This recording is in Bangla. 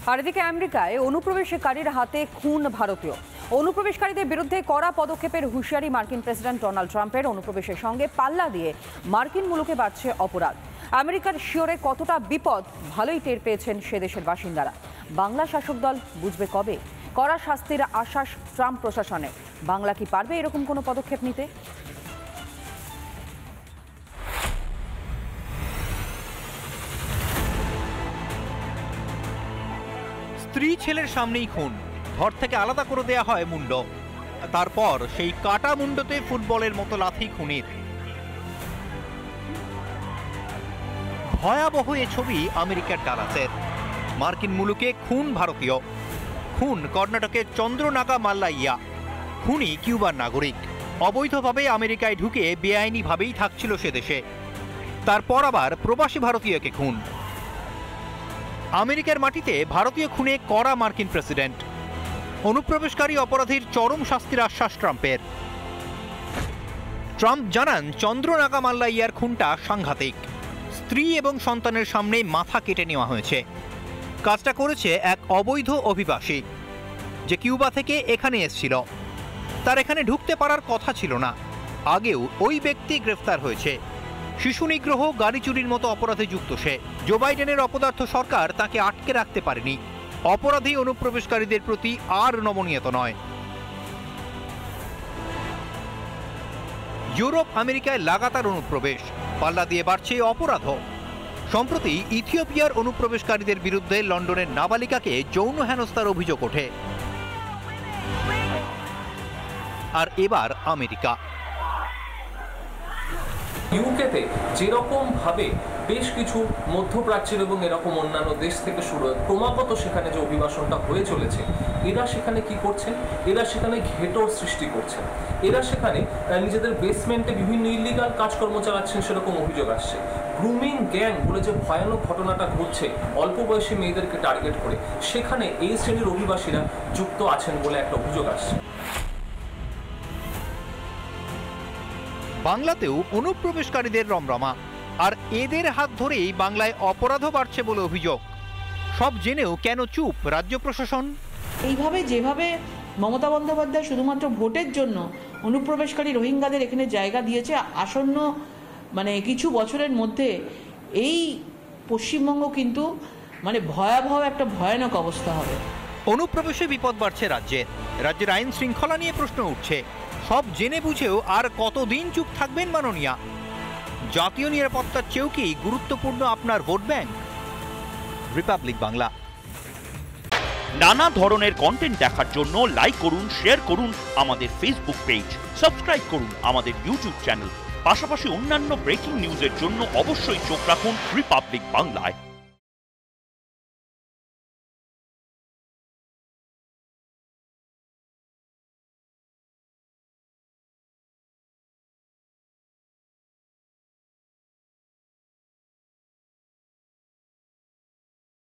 আর এদিকে আমেরিকায় অনুপ্রবেশকারীর হাতে খুন ভারতীয়। অনুপ্রবেশকারীদের বিরুদ্ধে কড়া পদক্ষেপের হুঁশিয়ারি মার্কিন প্রেসিডেন্ট ডোনাল্ড ট্রাম্পের। অনুপ্রবেশের সঙ্গে পাল্লা দিয়ে মার্কিন মুলুকে বাড়ছে অপরাধ। আমেরিকার শিওরে কতটা বিপদ ভালোই টের পেয়েছেন সে দেশের বাসিন্দারা। বাংলা শাসক দল বুঝবে কবে? কড়া শাস্তির আশ্বাস ট্রাম্প প্রশাসনের। বাংলা কি পারবে এরকম কোনো পদক্ষেপ নিতে? স্ত্রী ছেলের সামনেই খুন, ঘর থেকে আলাদা করে দেয়া হয় মুন্ড, তারপর সেই কাটা মুন্ডতে ফুটবলের মতো লাথি খুনির। ভয়াবহ এ ছবি আমেরিকার ডালাসের। মার্কিন মুলুকে খুন ভারতীয়, খুন কর্ণাটকের চন্দ্রনাগা মাল্লাইয়া। খুনি কিউবার নাগরিক, অবৈধভাবে আমেরিকায় ঢুকে বেআইনিভাবেই থাকছিল সে দেশে, তারপর আবার প্রবাসী ভারতীয়কে খুন। আমেরিকার মাটিতে ভারতীয় খুনে কড়া মার্কিন প্রেসিডেন্ট। অনুপ্রবেশকারী অপরাধীর চরম শাস্তির আশ্বাস ট্রাম্পের। ট্রাম্প জানান, চন্দ্রনাগা মাল্লাইয়ার খুনটা সাংঘাতিক। স্ত্রী এবং সন্তানের সামনে মাথা কেটে নেওয়া হয়েছে। কাজটা করেছে এক অবৈধ অভিবাসী, যে কিউবা থেকে এখানে এসেছিল। তার এখানে ঢুকতে পারার কথা ছিল না। আগেও ওই ব্যক্তি গ্রেফতার হয়েছে। শিশু নিগ্রহ, গাড়ি চুরির মতো অপরাধে যুক্ত সে। জো বাইডেনের অপদার্থ সরকার তাকে আটকে রাখতে পারেনি। অপরাধী অনুপ্রবেশকারীদের প্রতি আর নমনীয়তা নয়। ইউরোপ আমেরিকায় লাগাতার অনুপ্রবেশ, পাল্লা দিয়ে বাড়ছে অপরাধও। সম্প্রতি ইথিওপিয়ার অনুপ্রবেশকারীদের বিরুদ্ধে লন্ডনের নাবালিকাকে যৌন হেনস্থার অভিযোগ ওঠে। আর এবার আমেরিকা। ইউকেতে যেরকম ভাবে বেশ কিছু মধ্যপ্রাচ্যের এবং এরকম অন্যান্য দেশ থেকে শুরু হয় ক্রমাগত সেখানে যে অভিবাসনটা হয়ে চলেছে, এরা সেখানে কি করছেন? এরা সেখানে ঘেটর সৃষ্টি করছেন। এরা সেখানে নিজেদের বেসমেন্টে বিভিন্ন ইলিগাল কাজকর্ম চালাচ্ছেন, সেরকম অভিযোগ আসছে। গ্রুমিং গ্যাং বলে যে ভয়ানক ঘটনাটা ঘটছে অল্প বয়সী মেয়েদেরকে টার্গেট করে, সেখানে এই শ্রেণীর অভিবাসীরা যুক্ত আছেন বলে একটা অভিযোগ আসছে। বাংলাতেও অনুপ্রবেশকারীদের রমরমা, আর এদের হাত ধরেই বাংলায় অপরাধও বাড়ছে বলে অভিযোগ। সব জেনেও কেন চুপ রাজ্য প্রশাসন? এইভাবে যেভাবে মমতা বন্দ্যোপাধ্যায় শুধুমাত্র ভোটের জন্য অনুপ্রবেশকারী রোহিঙ্গাদের এখানে জায়গা দিয়েছে, আসন্ন কিছু বছরের মধ্যে এই পশ্চিমবঙ্গ কিন্তু ভয়াবহ একটা ভয়ানক অবস্থা হবে। অনুপ্রবেশে বিপদ বাড়ছে রাজ্যের আইন শৃঙ্খলা নিয়ে প্রশ্ন উঠছে। সব জেনে বুঝেও আর কতদিন চুপ থাকবেন মাননীয়া? জাতীয় নিরাপত্তার চেয়েও কি গুরুত্বপূর্ণ আপনার ভোট ব্যাংক? রিপাবলিক বাংলা। নানা ধরনের কন্টেন্ট দেখার জন্য লাইক করুন, শেয়ার করুন আমাদের ফেসবুক পেজ, সাবস্ক্রাইব করুন আমাদের ইউটিউব চ্যানেল। পাশাপাশি অন্যান্য ব্রেকিং নিউজের জন্য অবশ্যই চোখ রাখুন রিপাবলিক বাংলায়।